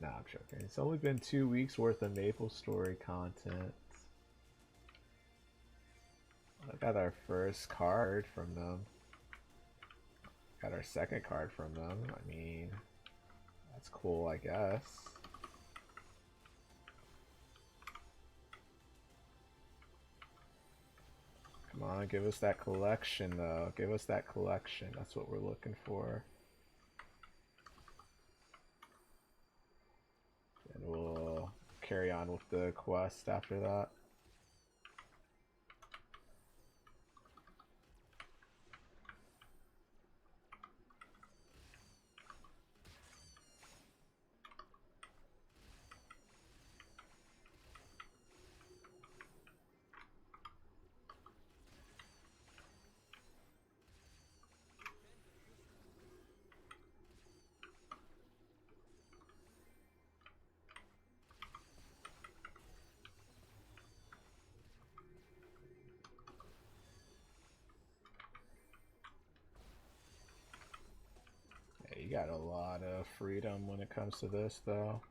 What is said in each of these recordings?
Nah, I'm joking. It's only been 2 weeks worth of Maplestory content. I got our first card from them. Got our second card from them. I mean, that's cool, I guess. Come on, give us that collection, though. Give us that collection. That's what we're looking for. And we'll carry on with the quest after that. You got a lot of freedom when it comes to this, though.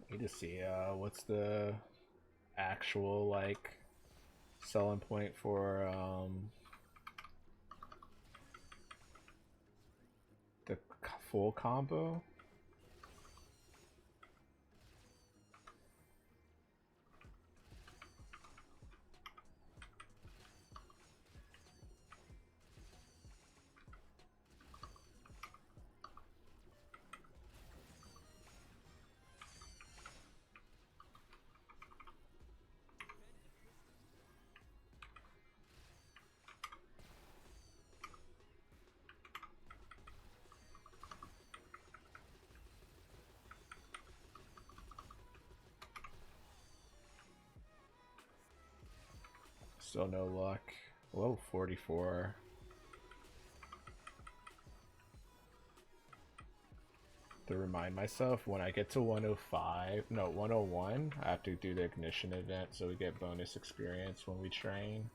Need to see what's the actual like selling point for the full combo. Still no luck. Whoa, 44. To remind myself, when I get to 105, no, 101, I have to do the ignition event so we get bonus experience when we train.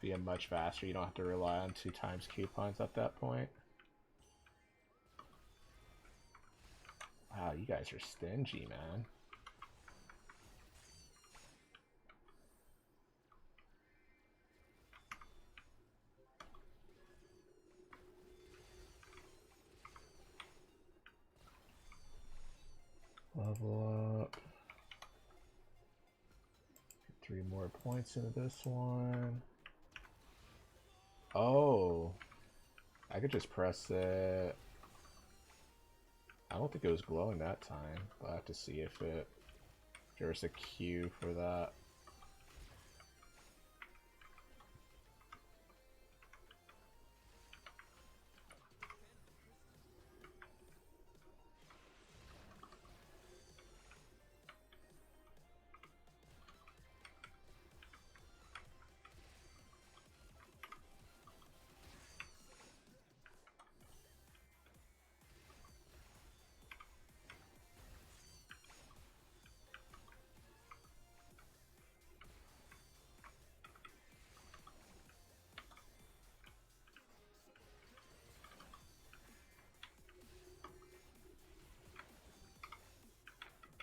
Being much faster, you don't have to rely on 2x coupons at that point. Wow, you guys are stingy, man. Level up. Get 3 more points into this one. Oh, I could just press it. I don't think it was glowing that time. I'll have to see if there's a queue for that.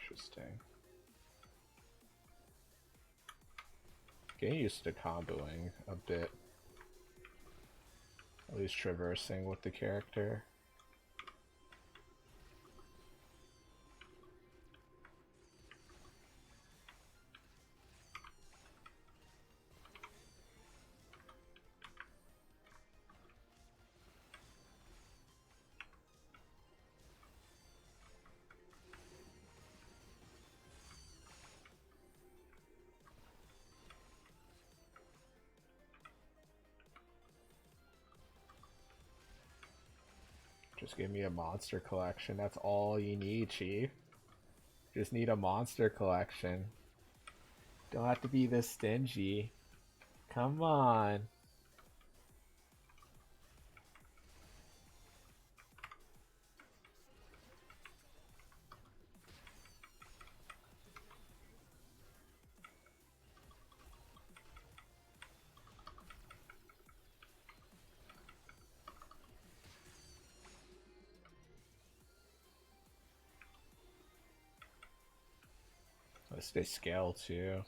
Interesting. Getting used to comboing a bit. At least traversing with the character. Just give me a monster collection. That's all you need, Chief. Just need a monster collection. Don't have to be this stingy. Come on. Let's stay scale too.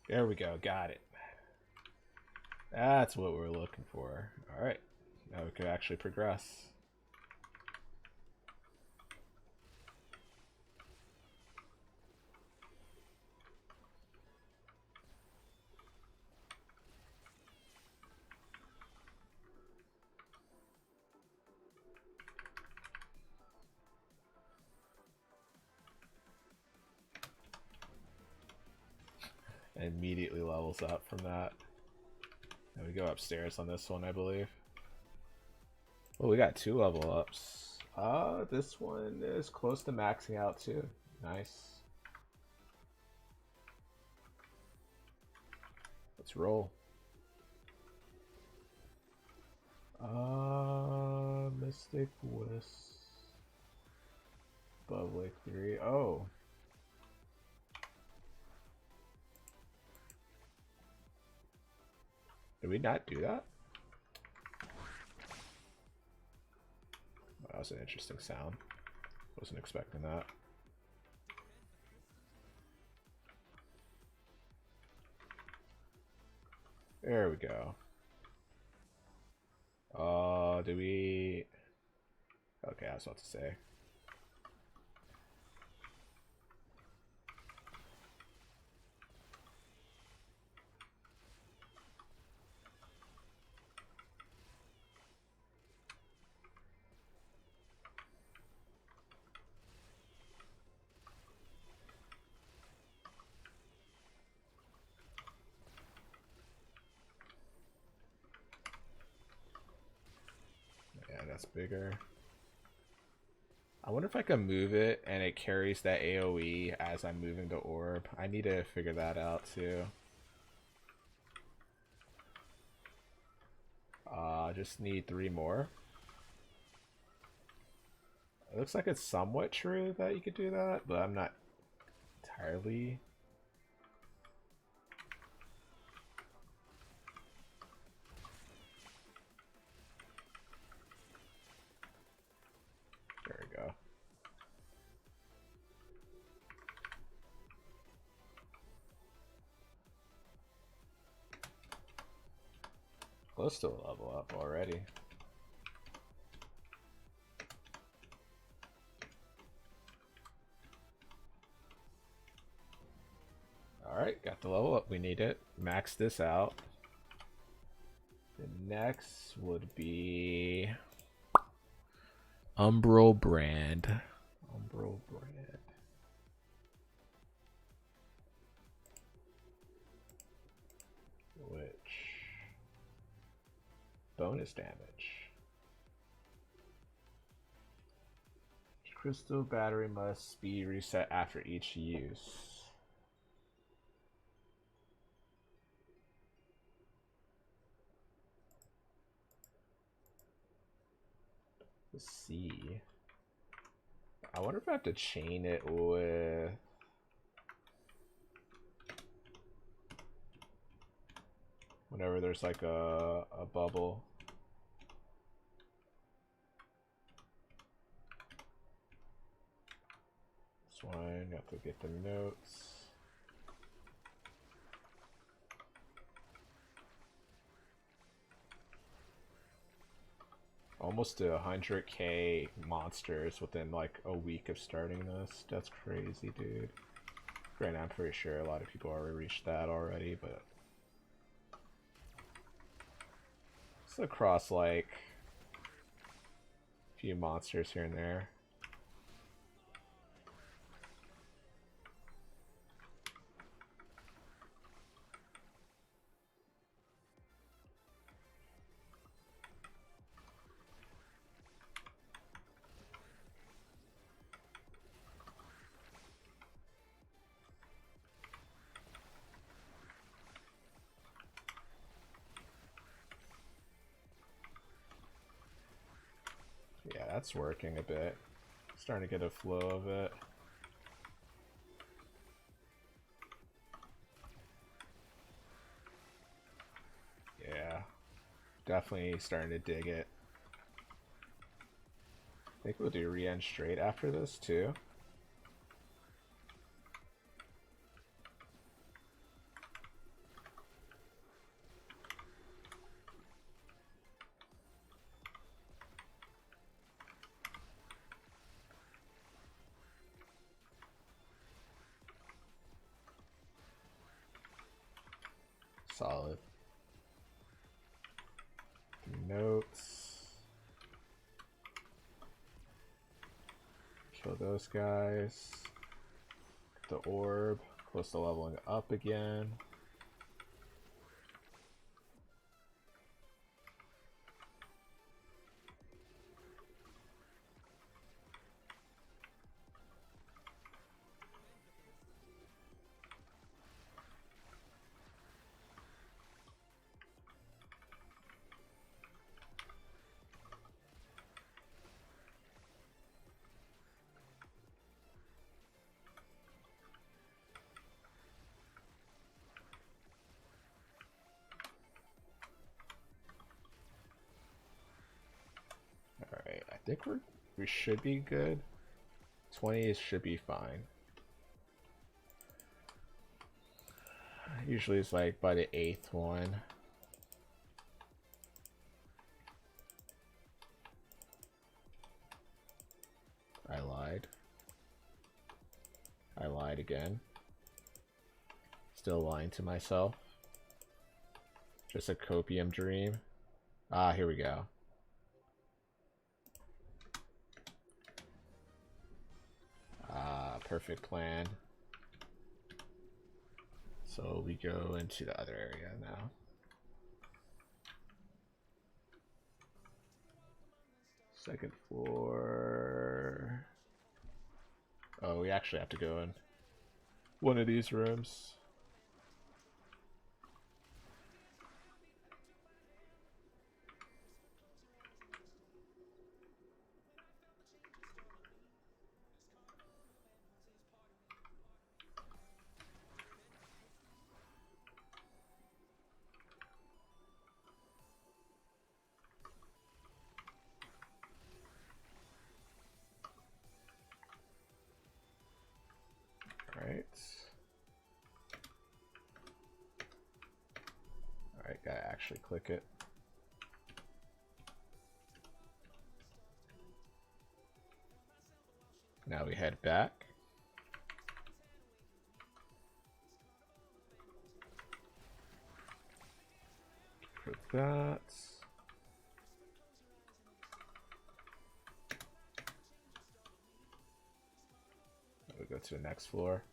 There we go, got it. That's what we're looking for. Alright, now we can actually progress. Immediately levels up from that. And we go upstairs on this one, I believe. Oh, we got 2 level ups. This one is close to maxing out too. Nice. Let's roll. Mystic Wisp. Above Lake 3. Oh. Did we not do that? That was an interesting sound. Wasn't expecting that. There we go. Do we... Okay, I was about to say. That's bigger. I wonder if I can move it and it carries that AoE as I'm moving the orb. I need to figure that out too. Just need 3 more. It looks like it's somewhat true that you could do that, but I'm not entirely... There we go. Close to a level up already. Alright, got the level up we needed. Max this out. The next would be Umbral Brand. Umbral Brand. Which bonus damage. Crystal battery must be reset after each use. Let's see. I wonder if I have to chain it with... Whenever there's like a bubble. This one, got to get the notes. Almost to 100k monsters within like a week of starting this. That's crazy, dude. Granted, I'm pretty sure a lot of people already reached that already, but it's across like a few monsters here and there. Yeah, that's working a bit. Starting to get a flow of it. Yeah, definitely starting to dig it. I think we'll do re-end straight after this too. Solid. Notes. Kill those guys. Get the orb. Close to leveling up again. Alright, I think we should be good. 20 should be fine. Usually it's like by the 8th one. I lied. I lied again. Still lying to myself. Just a copium dream. Ah, here we go. Ah, perfect plan. So we go into the other area now. Second floor. Oh, we actually have to go in one of these rooms. Alright, gotta actually click it. Now we head back. For that. We go to the next floor.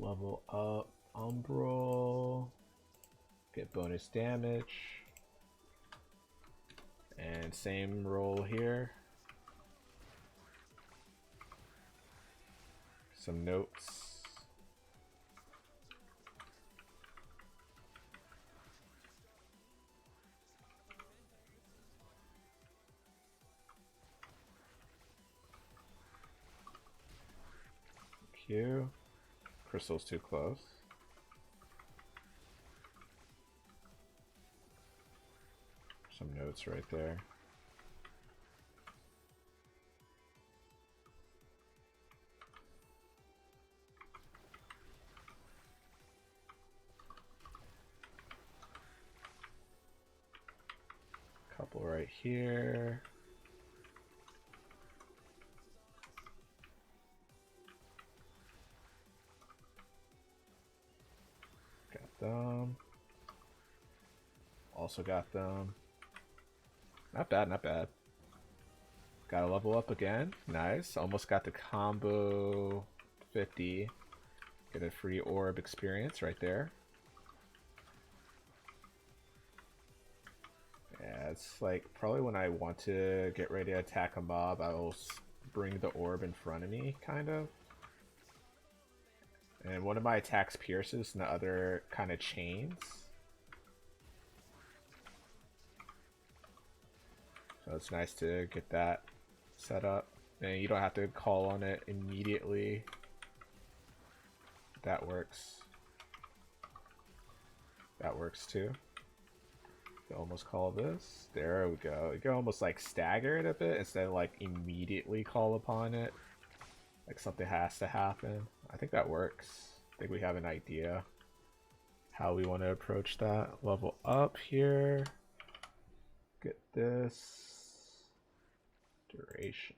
Level up Umbral. Get bonus damage. And same roll here. Some notes. Q. Crystal's too close. Some notes right there. Couple right here. Got them. Also got them. Not bad, not bad. Got to level up again. Nice. Almost got the combo 50. Get a free orb experience right there. Yeah, it's like probably when I want to get ready to attack a mob, I will bring the orb in front of me, kind of. And one of my attacks pierces and the other kind of chains. So it's nice to get that set up. And you don't have to call on it immediately. That works. That works too. You almost call this. There we go. You can almost like stagger it a bit instead of like immediately call upon it. Like something has to happen. I think that works. I think we have an idea how we want to approach that. Level up here. Get this. Duration.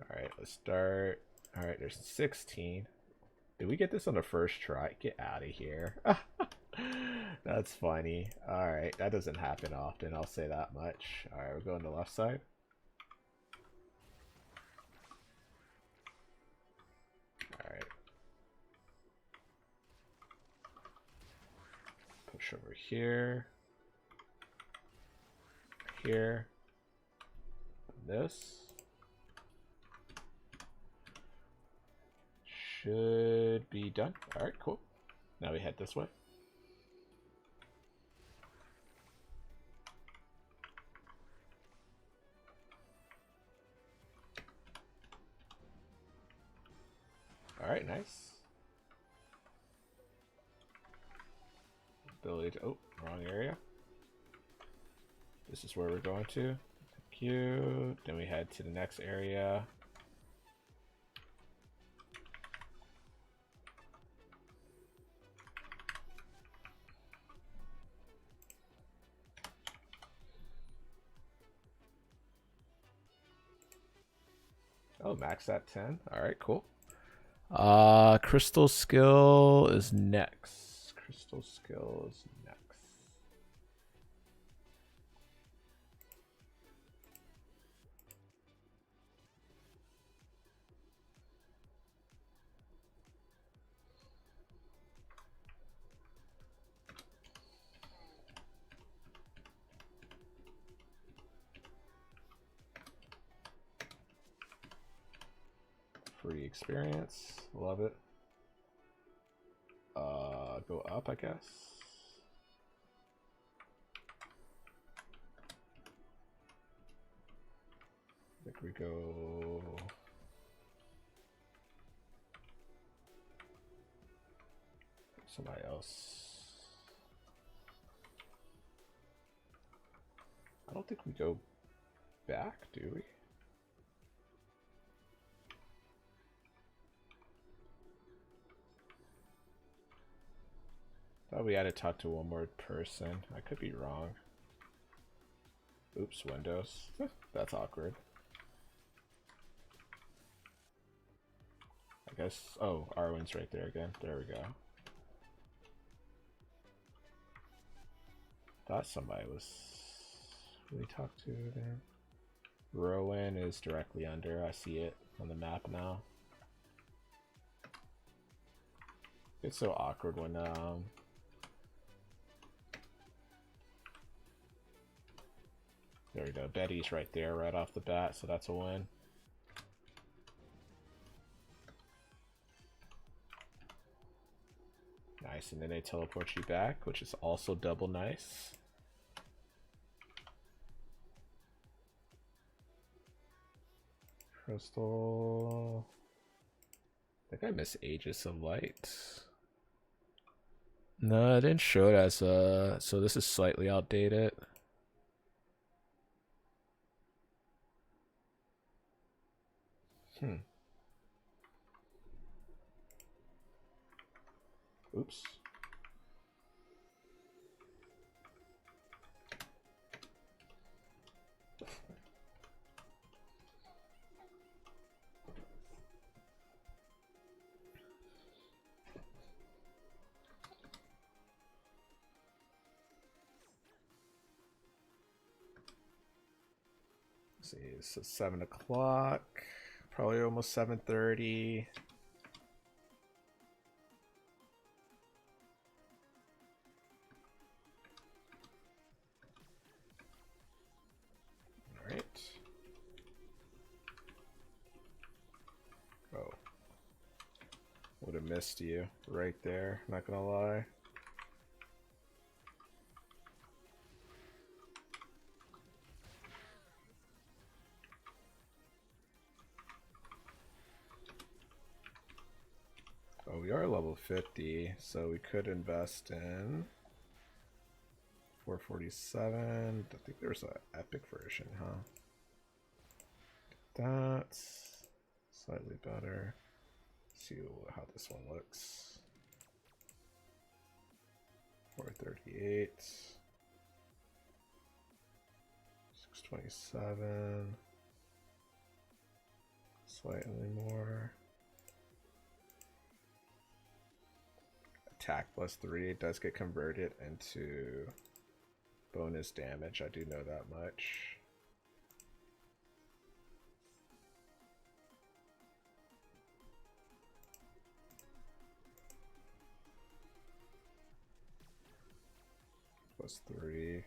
Alright, let's start. Alright, there's 16. Did we get this on the first try? Get out of here. That's funny. Alright, that doesn't happen often, I'll say that much. Alright, we're going to the left side. Alright. Push over here. Here. And this. Should be done. Alright, cool. Now we head this way. Alright, nice. Ability to... Oh, wrong area. This is where we're going to. Thank you. Then we head to the next area. Oh, max at 10. Alright, cool. Crystal skill is next. Crystal skill is next. Free experience. Love it. Go up, I guess. I think we go... Somebody else. I don't think we go back, do we? Thought we had to talk to one more person. I could be wrong. Oops, Windows. That's awkward. I guess... Oh, Arwen's right there again. There we go. Thought somebody was... Who we talked to there? Rowan is directly under. I see it on the map now. It's so awkward when there we go. Betty's right there right off the bat, so that's a win. Nice, and then they teleport you back, which is also double nice. Crystal. I think I miss Aegis of Light. No, it didn't show it as so this is slightly outdated. Oops. See, so 7 o'clock, probably almost 7:30. All right. Oh, would have missed you right there. Not gonna lie. Oh, we are level 50, so we could invest in 447. I think there's an epic version, huh? That's slightly better. Let's see how this one looks. 438. 627. Slightly more. Attack +3 does get converted into bonus damage. I do know that much. +3.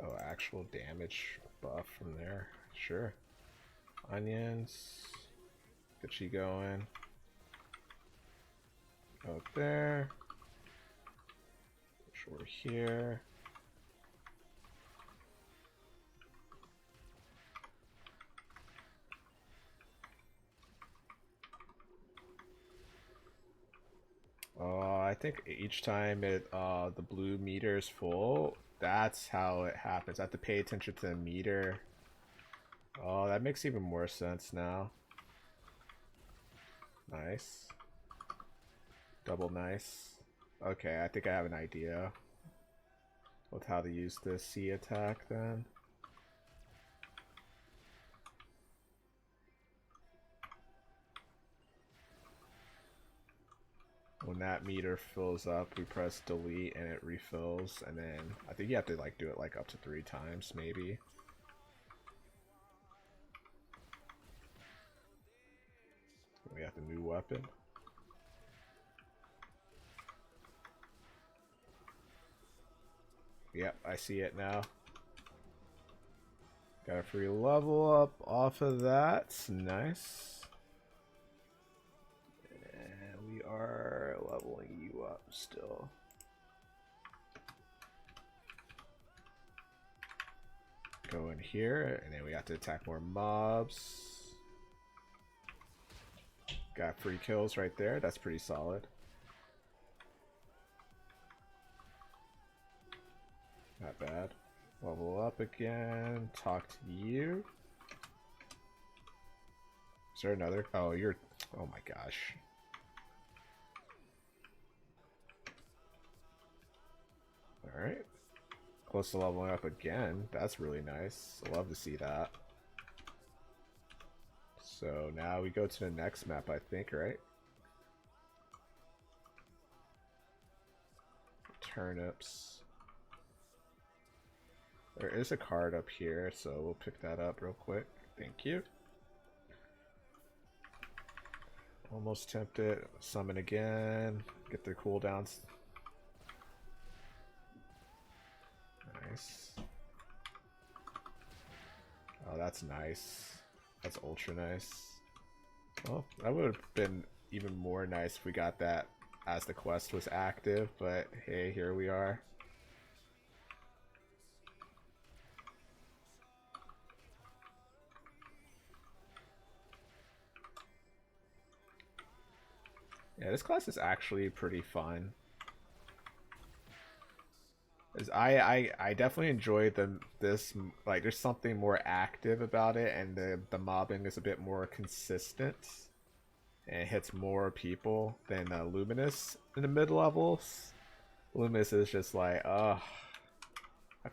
Oh, actual damage buff from there. Sure. Onions. Get you going. Out there. Over here. I think each time the blue meter is full, that's how it happens. I have to pay attention to the meter. Oh, that makes even more sense now. Nice. Double nice. Okay, I think I have an idea with how to use the C attack then. When that meter fills up, we press delete and it refills, and then I think you have to like do it like up to 3 times maybe. We got the new weapon. Yep, I see it now. Got a free level up off of that. Nice. And we are leveling you up still. Go in here, and then we have to attack more mobs. Got free kills right there. That's pretty solid. Not bad. Level up again. Talk to you. Is there another? Oh, you're... Oh my gosh. Alright. Close to leveling up again. That's really nice. I love to see that. So now we go to the next map, I think, right? Turnips. There is a card up here, so we'll pick that up real quick. Thank you. Almost tempted. Summon again. Get their cooldowns. Nice. Oh, that's nice. That's ultra nice. Well, that would have been even more nice if we got that as the quest was active, but hey, here we are. Yeah, this class is actually pretty fun. I definitely enjoy this, like, there's something more active about it, and the mobbing is a bit more consistent and it hits more people than Luminous in the mid levels. Luminous is just like, I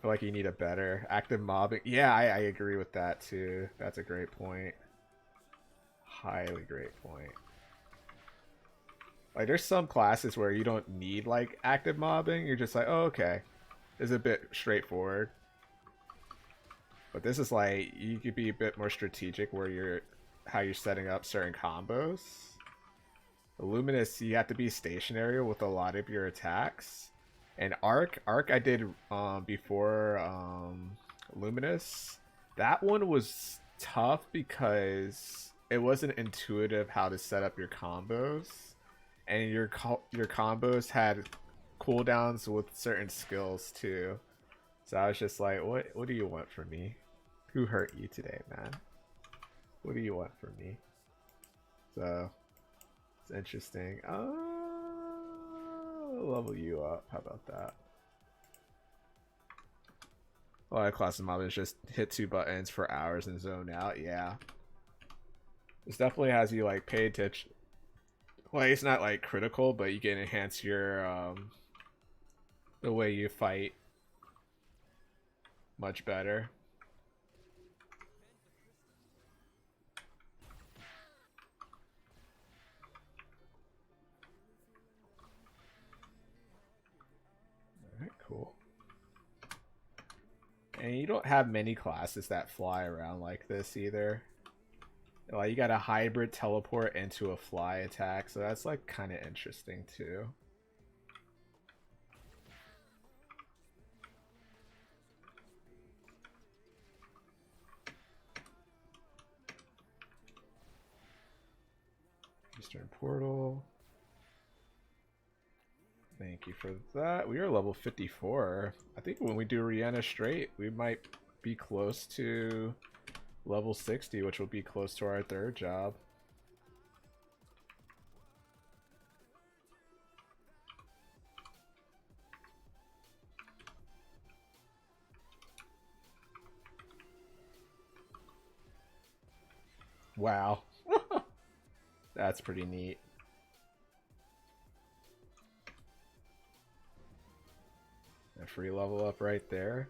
feel like you need a better active mobbing. Yeah, I agree with that too. That's a great point. Highly great point. Like, there's some classes where you don't need like active mobbing. You're just like, oh, okay, it's a bit straightforward. But this is like, you could be a bit more strategic where you're how you're setting up certain combos. Luminous, you have to be stationary with a lot of your attacks. And Arc I did before Luminous. That one was tough because it wasn't intuitive how to set up your combos, and your combos had cooldowns with certain skills too. So I was just like, what do you want from me? Who hurt you today, man? What do you want from me? So it's interesting. Level you up. How about that? A lot of classes mobbers just hit 2 buttons for hours and zone out. Yeah. This definitely has you like pay attention. Well, it's not like critical, but you can enhance your the way you fight much better. Alright, cool. And you don't have many classes that fly around like this either. Like, you got a hybrid teleport into a fly attack, so that's like kind of interesting too. Eastern Portal. Thank you for that. We are level 54. I think when we do Rihanna straight, we might be close to level 60, which will be close to our 3rd job. Wow. That's pretty neat. A free level up right there.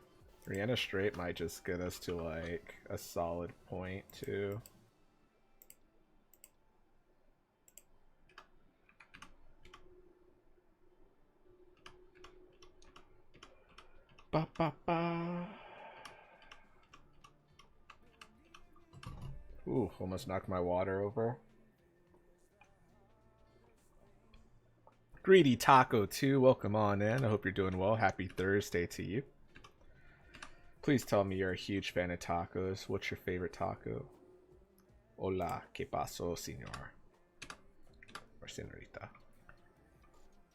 Rihanna straight might just get us to like a solid point too. Ba ba ba. Ooh, almost knocked my water over. Greedy Taco 2, welcome on in. I hope you're doing well. Happy Thursday to you. Please tell me you're a huge fan of tacos. What's your favorite taco? Hola, ¿qué pasó, señor? Or señorita.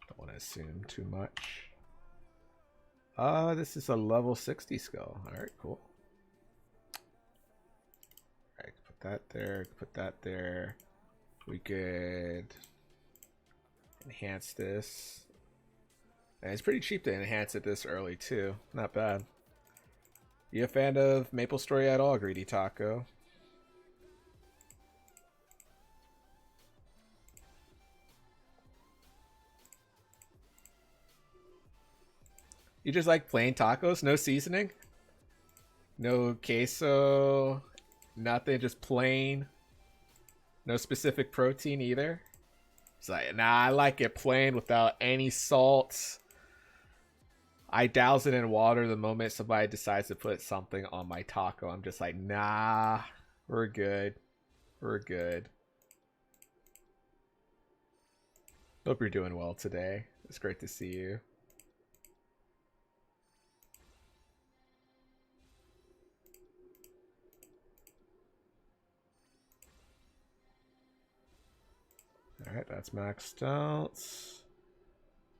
Don't want to assume too much. This is a level 60 skill. Alright, cool. Alright, put that there, put that there. We could enhance this. And it's pretty cheap to enhance it this early too. Not bad. You a fan of Maplestory at all, Greedy Taco? You just like plain tacos? No seasoning? No queso? Nothing, just plain? No specific protein either? It's like, nah, I like it plain without any salt. I douse it in water the moment somebody decides to put something on my taco. I'm just like, nah, we're good. We're good. Hope you're doing well today. It's great to see you. Alright, that's maxed out.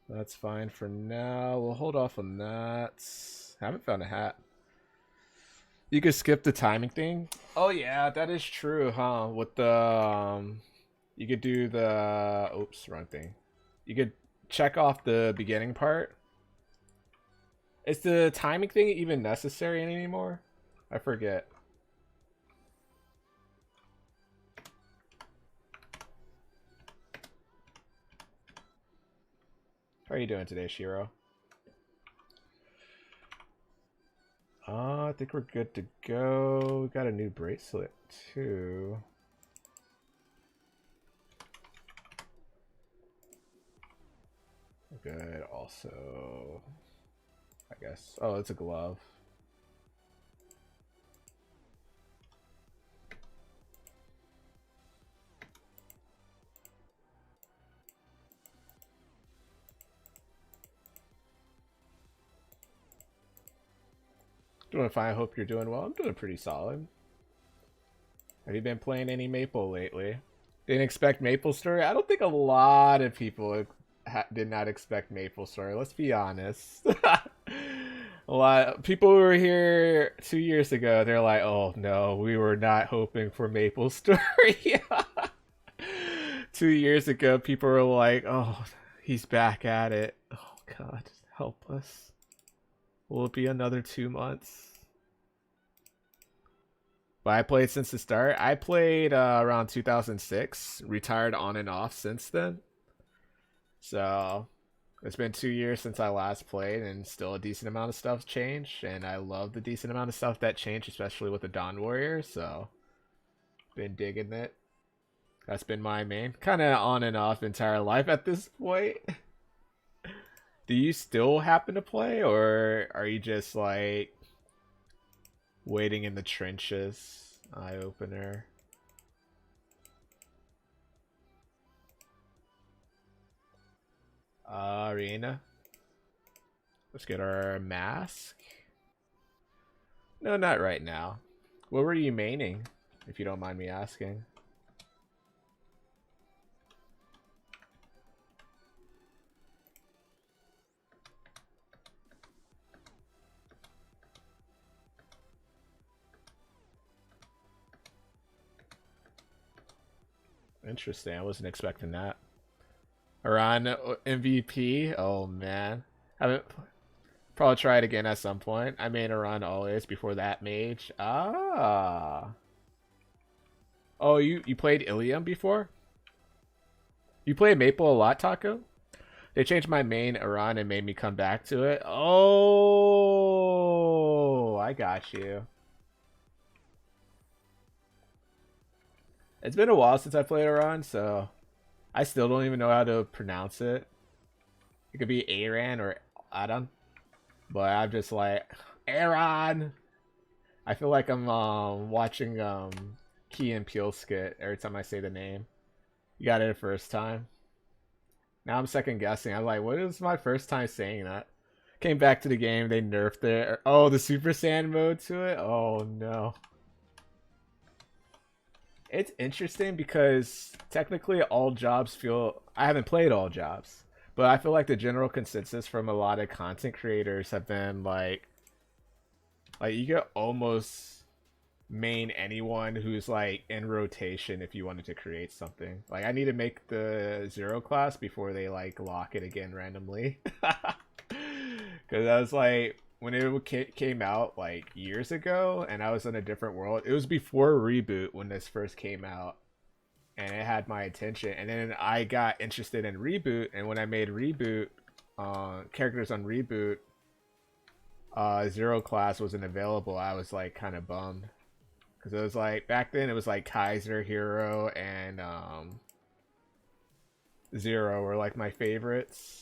That's fine for now. We'll hold off on that. Haven't found a hat. You could skip the timing thing. Oh yeah, that is true, huh? With the You could do the... Oops, wrong thing. You could check off the beginning part. Is the timing thing even necessary anymore? I forget. How are you doing today, Shiro? I think we're good to go. We got a new bracelet, too. Good, also... I guess. Oh, it's a glove. Doing fine. I hope you're doing well. I'm doing pretty solid. Have you been playing any Maple lately? Didn't expect Maplestory? I don't think a lot of people did not expect Maplestory. Let's be honest. A lot of people who were here 2 years ago, they're like, oh no, we were not hoping for Maplestory. 2 years ago, people were like, oh, he's back at it. Oh god, help us. Will it be another 2 months? But I played since the start. I played around 2006. Retired on and off since then. So it's been 2 years since I last played, and still a decent amount of stuff's changed. And I love the decent amount of stuff that changed, especially with the Dawn Warrior. So been digging it. That's been my main. Kind of on and off entire life at this point. Do you still happen to play, or are you just like waiting in the trenches? Eye opener. Arena. Let's get our mask. No, not right now. What were you maining, if you don't mind me asking? Interesting. I wasn't expecting that. Iran MVP. Oh man, haven't probably try it again at some point. I made Iran always before that mage. Ah. Oh, you played Ilium before? You played Maple a lot, Taco? They changed my main Iran and made me come back to it. Oh, I got you. It's been a while since I played Iran, so I still don't even know how to pronounce it. It could be Aran or Adam, but I'm just like Aran. I feel like I'm watching Key and Peele skit every time I say the name. You got it the first time. Now I'm second guessing. I'm like, what is my first time saying that? Came back to the game, they nerfed it. Oh, the Super Saiyan mode to it? Oh no. It's interesting because technically all jobs feel... I haven't played all jobs, but I feel like the general consensus from a lot of content creators have been like you could almost main anyone who's like in rotation if you wanted to create something. Like I need to make the Zero class before they like lock it again randomly. Because I was like, when it came out like years ago and I was in a different world, it was before Reboot when this first came out, and it had my attention, and then I got interested in Reboot, and when I made Reboot characters on Reboot, Zero class wasn't available. I was like kind of bummed because it was like back then it was like Kaiser, Hero, and Zero were like my favorites.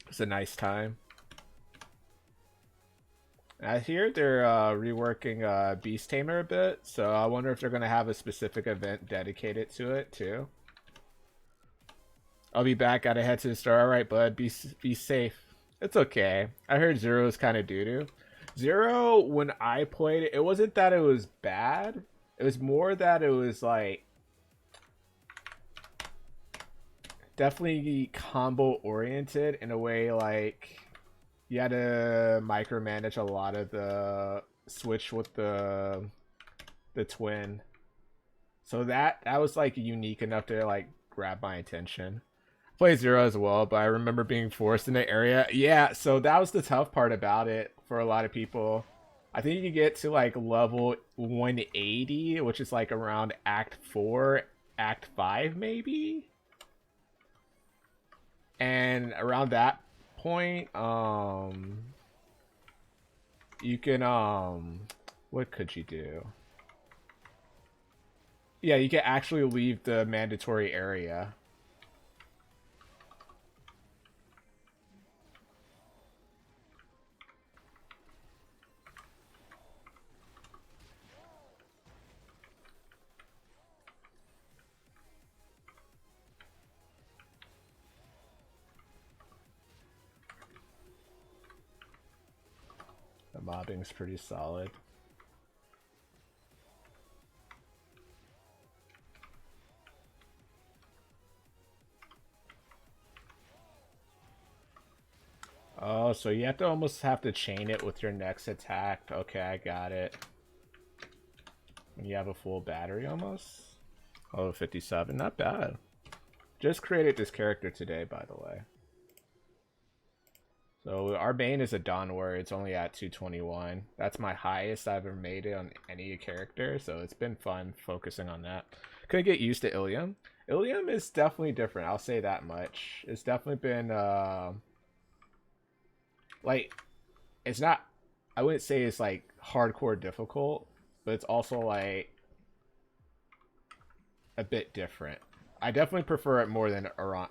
It's a nice time. I hear they're reworking Beast Tamer a bit, so I wonder if they're going to have a specific event dedicated to it too. I'll be back. Gotta head to the store. All right, bud. Be safe. It's okay. I heard Zero's kind of doo-doo. Zero, when I played it, it wasn't that it was bad. It was more that it was like definitely combo oriented in a way, like you had to micromanage a lot of the switch with the twin. So that was like unique enough to like grab my attention. Play Zero as well, but I remember being forced in the area. Yeah, so that was the tough part about it for a lot of people. I think you get to like level 180, which is like around Act 4, Act 5 maybe? And around that point, you can what could you do? Yeah, you can actually leave the mandatory area. The mobbing's pretty solid. Oh, so you have to almost have to chain it with your next attack. Okay, I got it. When you have a full battery almost. Oh, 57, not bad. Just created this character today, by the way. So our main is a Dawnward. It's only at 221. That's my highest I've ever made it on any character, so it's been fun focusing on that. Couldn't get used to Ilium. Ilium is definitely different, I'll say that much. It's definitely been, like, it's not, I wouldn't say it's, like, hardcore difficult, but it's also, like, a bit different. I definitely prefer it more than Arc.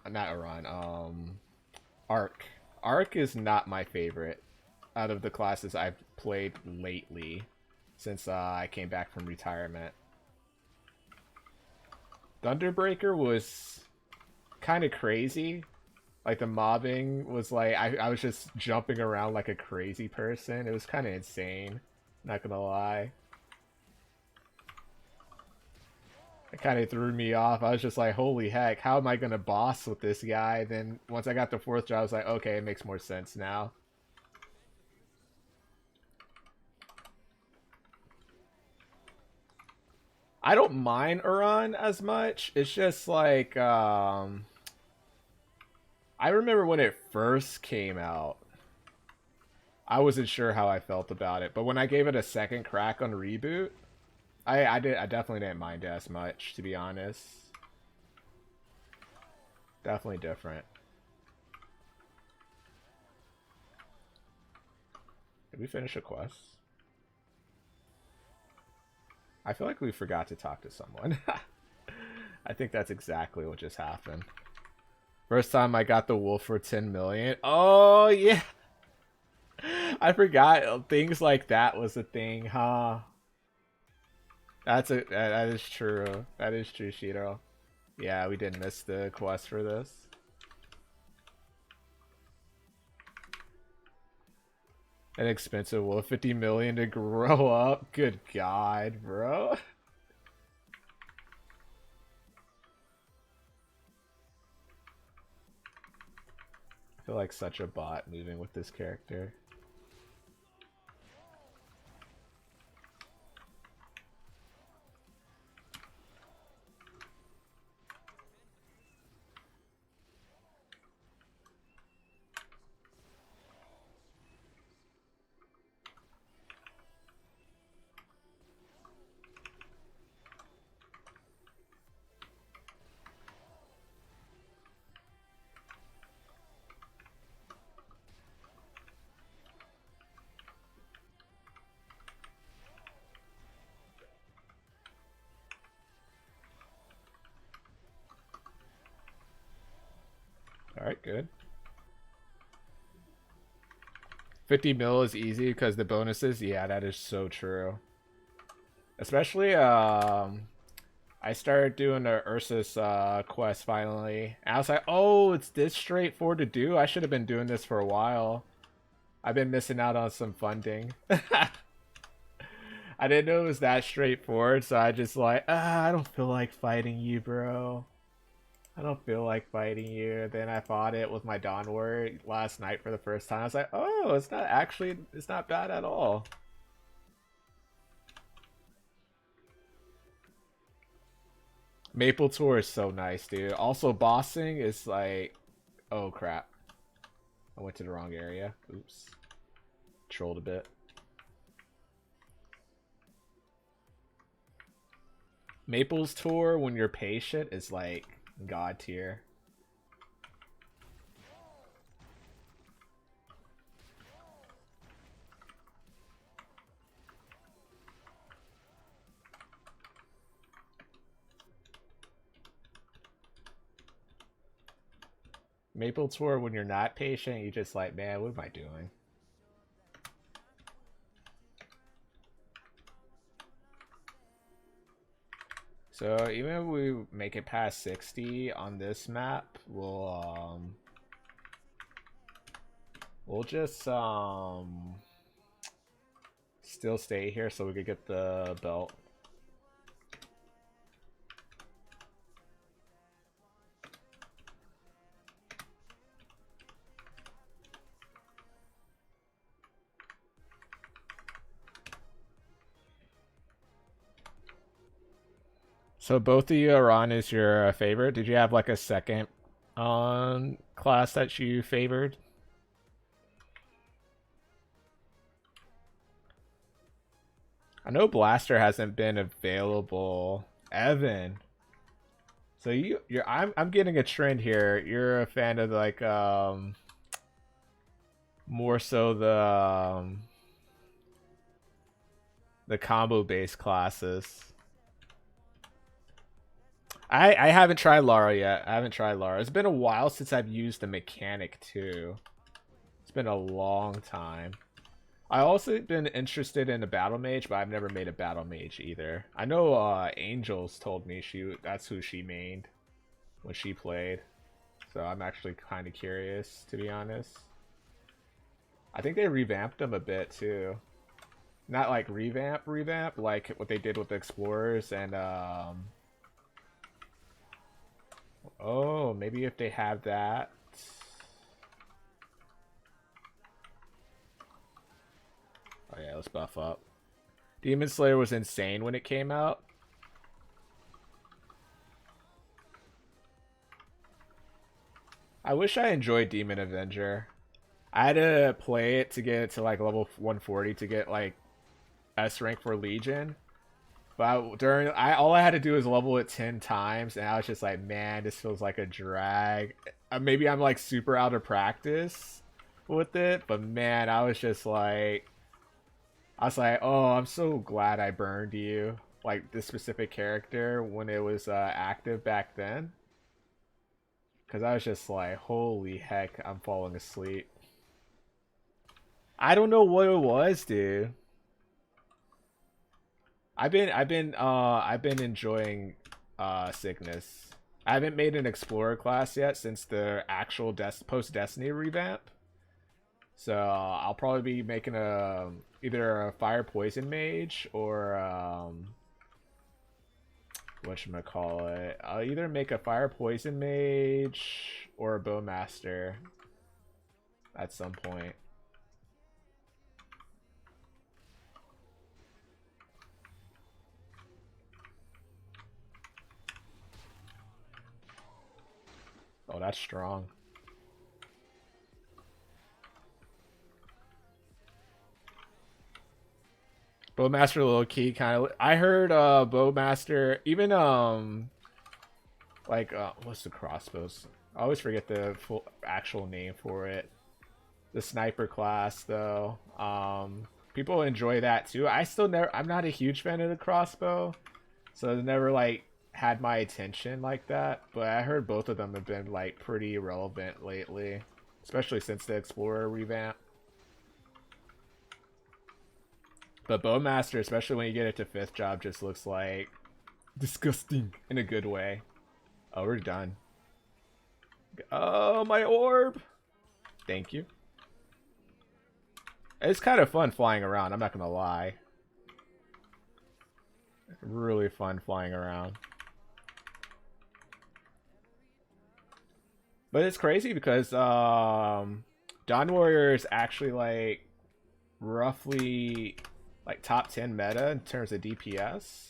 Arc is not my favorite out of the classes I've played lately since I came back from retirement. Thunderbreaker was kind of crazy. Like the mobbing was like, I was just jumping around like a crazy person. It was kind of insane, not gonna lie. It kind of threw me off. I was just like, holy heck, how am I going to boss with this guy? Then once I got the fourth job, I was like, okay, it makes more sense now. I don't mind Uran as much. It's just like, I remember when it first came out, I wasn't sure how I felt about it. But when I gave it a second crack on Reboot, I definitely didn't mind it as much, to be honest. Definitely different. Did we finish a quest? I feel like we forgot to talk to someone. I think that's exactly what just happened. First time I got the wolf for 10 million. Oh, yeah. I forgot things like that was a thing, huh? That is true. That is true, Shiro. Yeah, we did miss the quest for this. An expensive wolf, 50 million to grow up. Good God, bro. I feel like such a bot moving with this character. Alright, good. 50 mil is easy because the bonuses, yeah, that is so true. Especially, I started doing the Ursus quest finally. And I was like, oh, it's this straightforward to do? I should have been doing this for a while. I've been missing out on some funding. I didn't know it was that straightforward, so I just like, I don't feel like fighting you, bro. I don't feel like fighting you. Then I fought it with my Dawnward last night for the first time. I was like, oh, it's not bad at all. Maple Tour is so nice, dude. Also, bossing is like, oh crap, I went to the wrong area. Oops, trolled a bit. Maple's Tour, when you're patient, is like god tier. Maple Tour, when you're not patient, you just like, man, what am I doing? So even if we make it past 60 on this map, we'll just still stay here so we could get the belt. So both of you, Iran is your favorite. Did you have like a second class that you favored? I know Blaster hasn't been available. Evan. So I'm getting a trend here. You're a fan of like more so the combo based classes. I haven't tried Lara yet. I haven't tried Lara. It's been a while since I've used the mechanic too. It's been a long time. I also been interested in a battle mage, but I've never made a battle mage either. I know Angels told me that's who she mained when she played. So I'm actually kind of curious, to be honest. I think they revamped them a bit too. Not like revamp, like what they did with the Explorers and oh, maybe if they have that. Oh yeah, let's buff up. Demon Slayer was insane when it came out. I wish I enjoyed Demon Avenger. I had to play it to get it to like level 140 to get like S rank for Legion. But all I had to do was level it 10 times, and I was just like, man, this feels like a drag. Maybe I'm like super out of practice with it, but man, I was like, oh, I'm so glad I burned you, like this specific character when it was active back then, because I was just like, holy heck, I'm falling asleep. I don't know what it was, dude. I've been enjoying Cygnus. I haven't made an Explorer class yet since the actual post Destiny revamp. So I'll probably be making either a Fire Poison Mage or whatchamacallit. I'll either make a Fire Poison Mage or a Bowmaster at some point. Oh, that's strong. Bowmaster low key kind of. I heard Bowmaster even like what's the crossbows? I always forget the full actual name for it. The sniper class though. People enjoy that too. I'm not a huge fan of the crossbow. So it never like had my attention like that, but I heard both of them have been like pretty relevant lately, especially since the Explorer revamp. But Bowmaster, especially when you get it to 5th job, just looks like disgusting in a good way. Oh, we're done. Oh, my orb! Thank you. It's kind of fun flying around, I'm not gonna lie. Really fun flying around. But it's crazy because Dawn Warrior is actually like roughly like top 10 meta in terms of DPS.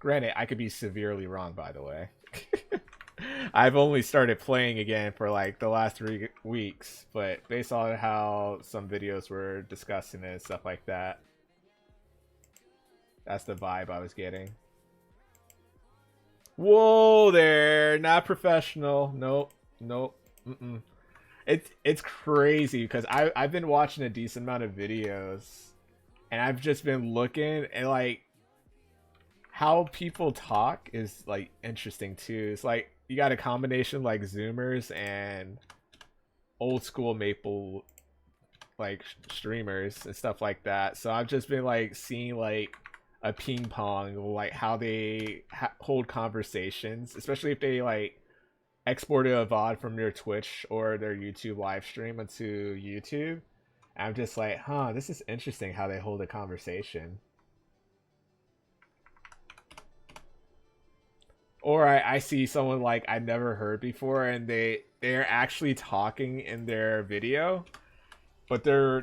Granted, I could be severely wrong, by the way. I've only started playing again for like the last 3 weeks, but based on how some videos were discussing it and stuff like that, that's the vibe I was getting. Whoa there, not professional. Nope, nope. It's crazy because I've been watching a decent amount of videos, and I've just been looking and like how people talk is like interesting too. It's like you got a combination like Zoomers and old school Maple like streamers and stuff like that. So I've just been like seeing like a ping pong like how they hold conversations, especially if they like export a VOD from their Twitch or their YouTube live stream onto YouTube. I'm just like, huh, this is interesting how they hold a conversation. Or I see someone like I never heard before, and they're actually talking in their video, but their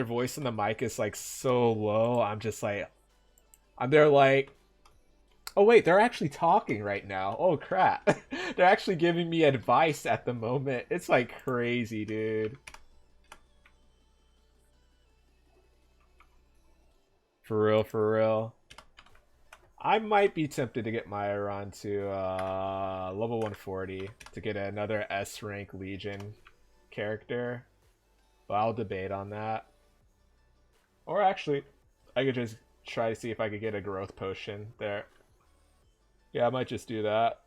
voice in the mic is like so low. I'm just like, they're like, oh wait, they're actually talking right now. Oh crap, they're actually giving me advice at the moment. It's like crazy, dude. For real, for real. I might be tempted to get my run to level 140 to get another S rank Legion character, but I'll debate on that. Or actually, I could just try to see if I could get a growth potion there. Yeah, I might just do that.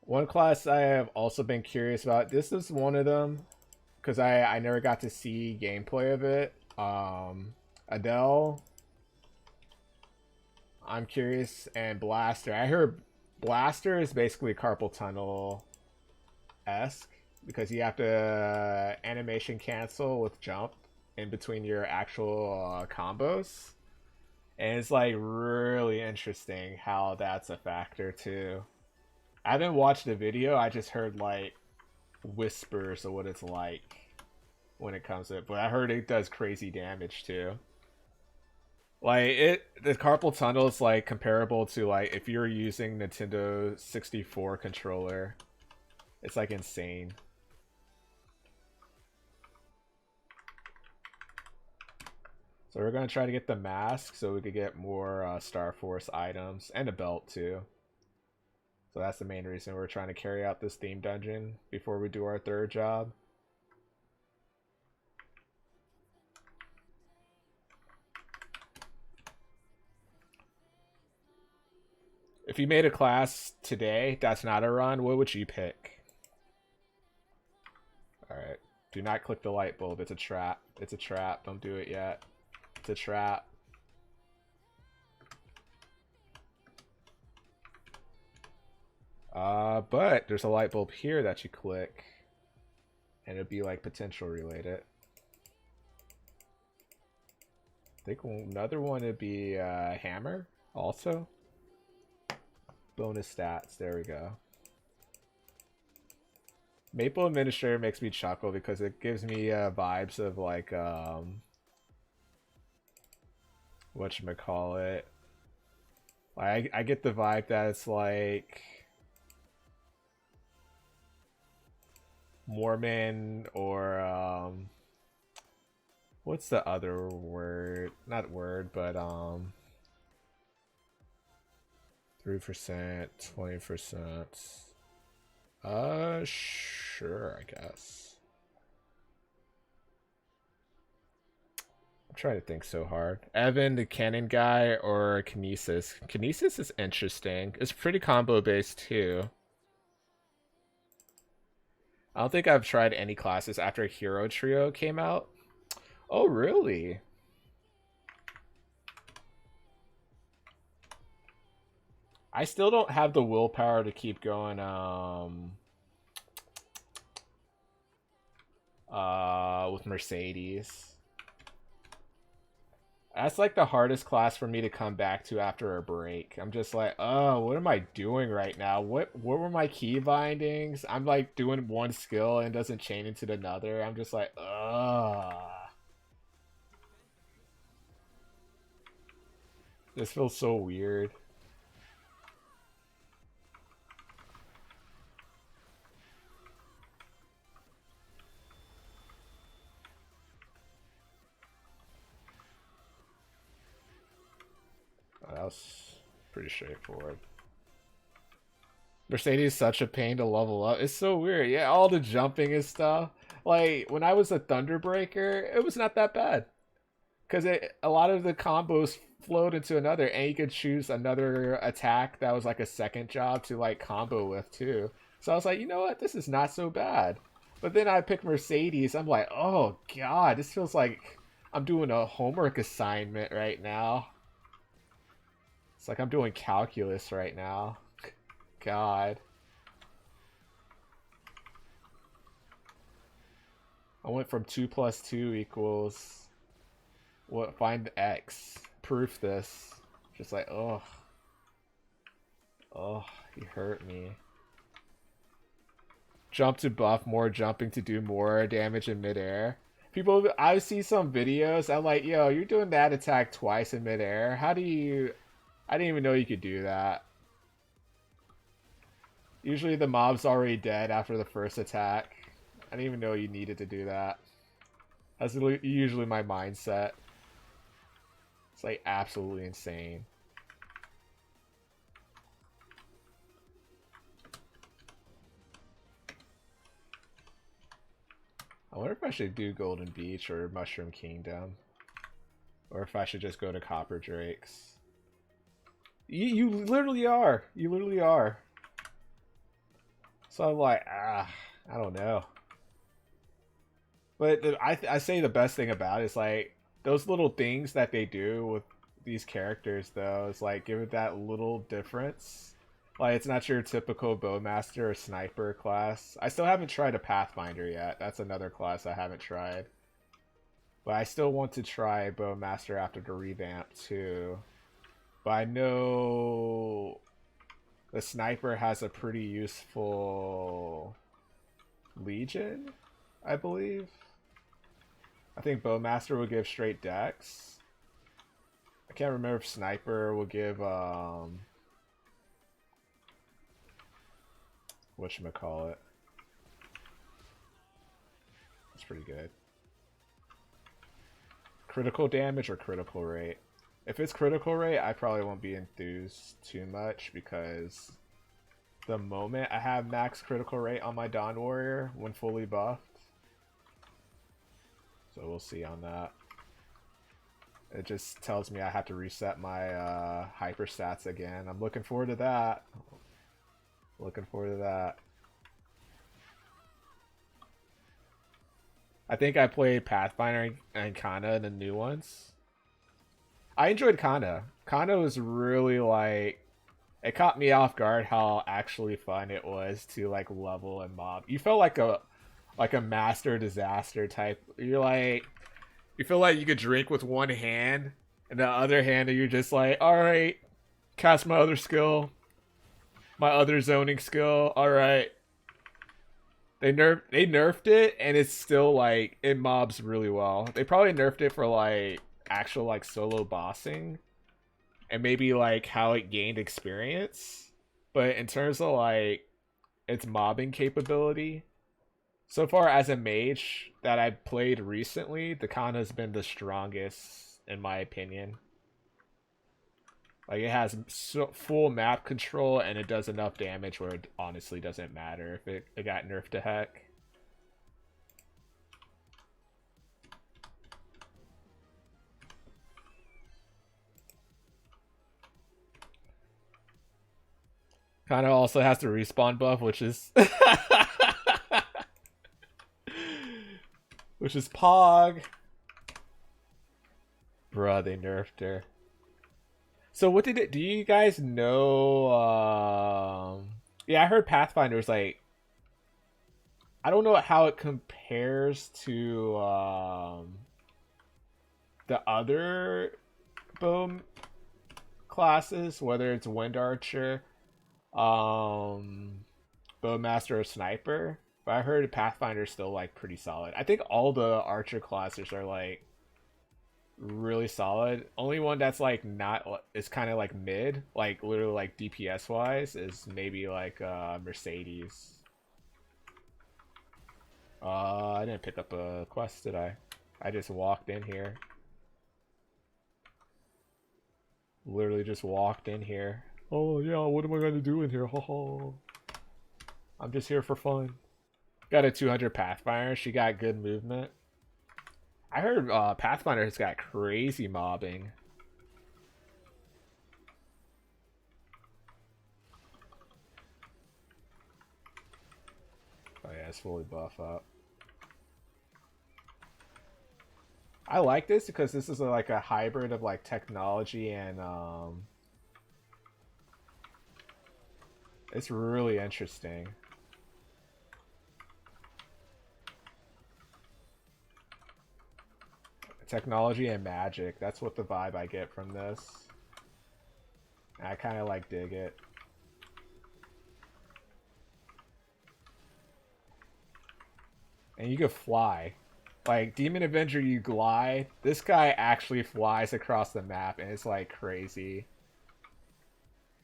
One class I have also been curious about. This is one of them because I never got to see gameplay of it. Adele, I'm curious, and Blaster. I heard Blaster is basically carpal tunnel esque because you have to animation cancel with jump in between your actual combos, and it's like really interesting how that's a factor too. I haven't watched the video. I just heard like whispers of what it's like when it comes to it, but I heard it does crazy damage too. Like the carpal tunnel is like comparable to like if you're using Nintendo 64 controller. It's like insane. So we're gonna try to get the mask so we could get more Star Force items and a belt too. So that's the main reason we're trying to carry out this theme dungeon before we do our third job. If you made a class today that's not a run, what would you pick? Alright. Do not click the light bulb. It's a trap. It's a trap. Don't do it yet. It's a trap. But there's a light bulb here that you click. And it'd be like potential related. I think another one would be hammer also. Bonus stats. There we go. Maple Administrator makes me chuckle because it gives me vibes of like whatchamacallit. I get the vibe that it's like Mormon or what's the other word? Not word, but 3%, 20%. Sure, I guess. I'm trying to think so hard. Evan, the cannon guy, or Kinesis? Kinesis is interesting. It's pretty combo based too. I don't think I've tried any classes after Hero Trio came out. Oh, really? I still don't have the willpower to keep going with Mercedes. That's like the hardest class for me to come back to after a break. I'm just like, oh, what am I doing right now? What were my key bindings? I'm like doing one skill and it doesn't chain into another. I'm just like, ugh. This feels so weird. Oh, that was pretty straightforward. Mercedes is such a pain to level up. It's so weird. Yeah, all the jumping and stuff. Like, when I was a Thunderbreaker, it was not that bad. Because a lot of the combos flowed into another, and you could choose another attack that was like a second job to like combo with too. So I was like, you know what, this is not so bad. But then I picked Mercedes. I'm like, oh god, this feels like I'm doing a homework assignment right now. It's like I'm doing calculus right now. God. I went from 2 plus 2 equals what? Find X. Proof this. Just like, oh. Oh, you hurt me. Jump to buff more, jumping to do more damage in midair. People, I see some videos, I'm like, yo, you're doing that attack twice in midair. How do you... I didn't even know you could do that. Usually the mob's already dead after the first attack. I didn't even know you needed to do that. That's usually my mindset. It's like absolutely insane. I wonder if I should do Golden Beach or Mushroom Kingdom. Or if I should just go to Copper Drakes. You literally are. You literally are. So I'm like, I don't know. But I say the best thing about it is like those little things that they do with these characters though is like give it that little difference. Like it's not your typical bowmaster or sniper class. I still haven't tried a pathfinder yet. That's another class I haven't tried. But I still want to try bowmaster after the revamp too. But I know the sniper has a pretty useful Legion, I believe. I think Bowmaster will give straight dex. I can't remember if Sniper will give whatchamacallit. That's pretty good. Critical damage or critical rate? If it's critical rate, I probably won't be enthused too much because the moment I have max critical rate on my Dawn Warrior when fully buffed. So we'll see on that. It just tells me I have to reset my hyper stats again. I'm looking forward to that. Looking forward to that. I think I played Pathfinder and Kana, the new ones. I enjoyed Kana. Kana was really like... It caught me off guard how actually fun it was to like level and mob. You felt like a master disaster type. You're like... You feel like you could drink with one hand, and the other hand you're just like, alright, cast my other skill. My other zoning skill. Alright. They nerfed it, and it's still like, it mobs really well. They probably nerfed it for like, actual like solo bossing. And maybe like how it gained experience. But in terms of like, its mobbing capability, so far as a mage that I've played recently, the Kana has been the strongest in my opinion. Like it has full map control and it does enough damage where it honestly doesn't matter if it got nerfed to heck. Kana also has the respawn buff, which is which is Pog. Bruh, they nerfed her. So what did it... Do you guys know... Yeah, I heard Pathfinder was like... I don't know how it compares to the other bow classes, whether it's Wind Archer, Bowmaster, or Sniper. But I heard Pathfinder's still like pretty solid. I think all the Archer classes are like really solid. Only one that's like not is kind of like mid, like literally like DPS wise, is maybe like Mercedes. I didn't pick up a quest, did I? I just walked in here. Literally just walked in here. Oh yeah, what am I gonna do in here? Ho. I'm just here for fun. Got a 200 Pathfinder. She got good movement. I heard Pathfinder has got crazy mobbing. Oh yeah, it's fully buff up. I like this because this is like a hybrid of like technology and it's really interesting. Technology and magic. That's what the vibe I get from this. I kind of like dig it. And you can fly. Like, Demon Avenger, you glide. This guy actually flies across the map, and it's like crazy.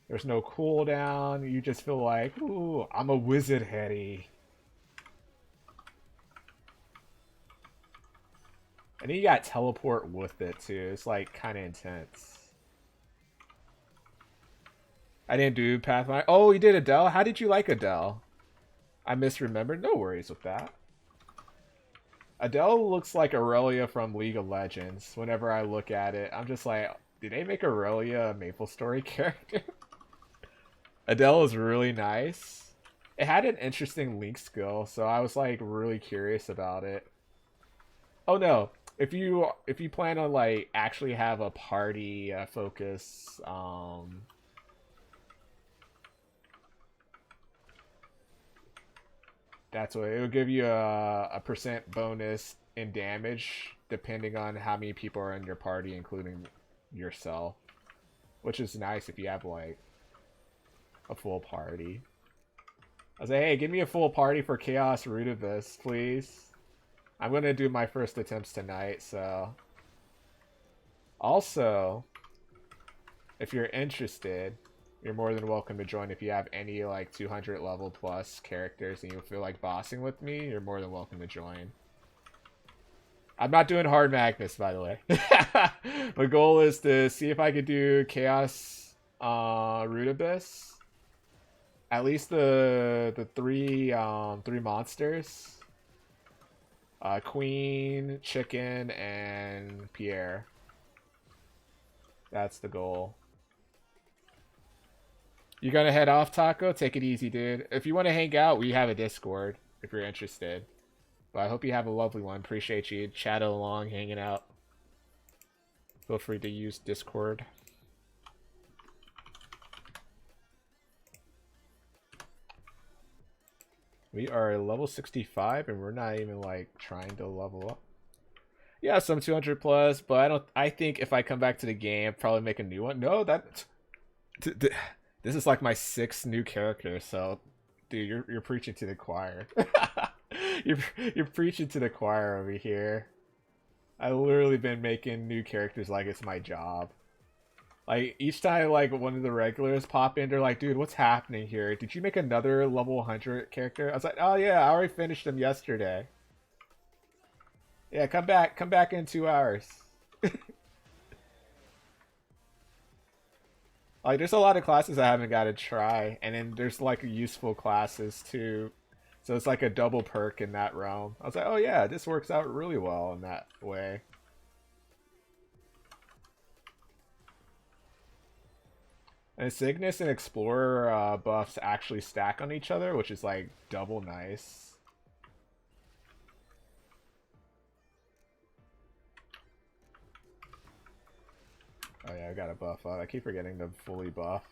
There's no cooldown. You just feel like, ooh, I'm a wizard, Hetty. And then you got teleport with it too. It's like kind of intense. I didn't do Pathfinder. Oh, you did Adele? How did you like Adele? I misremembered. No worries with that. Adele looks like Aurelia from League of Legends. Whenever I look at it, I'm just like, did they make Aurelia a Maplestory character? Adele is really nice. It had an interesting link skill, so I was like really curious about it. Oh no, if you plan on like actually have a party focus, that's what it will give you a percent bonus in damage depending on how many people are in your party, including yourself, which is nice if you have like a full party. I was like, hey, give me a full party for Chaos Rudibus, please. I'm gonna do my first attempts tonight, so. Also, if you're interested, you're more than welcome to join. If you have any like 200 level plus characters and you feel like bossing with me, you're more than welcome to join. I'm not doing hard Magnus, by the way. My goal is to see if I could do Chaos Rudibus. At least the three monsters. Queen, Chicken, and Pierre. That's the goal. You gonna head off, Taco? Take it easy, dude. If you want to hang out, we have a Discord if you're interested. But I hope you have a lovely one. Appreciate you chatting along, hanging out. Feel free to use Discord. We are level 65 and we're not even like trying to level up. Yeah, some 200 plus, but I think if I come back to the game, probably make a new one. No, this is like my 6th new character, so dude, you're preaching to the choir. you're preaching to the choir over here. I literally been making new characters like it's my job. Like, each time, like, one of the regulars pop in, they're like, dude, what's happening here? Did you make another level 100 character? I was like, oh yeah, I already finished them yesterday. Yeah, come back in 2 hours. Like, there's a lot of classes I haven't got to try, and then there's, like, useful classes, too. So it's like a double perk in that realm. I was like, oh yeah, this works out really well in that way. And Cygnus and Explorer buffs actually stack on each other, which is like double nice. Oh yeah, I got a buff up. I keep forgetting to fully buff.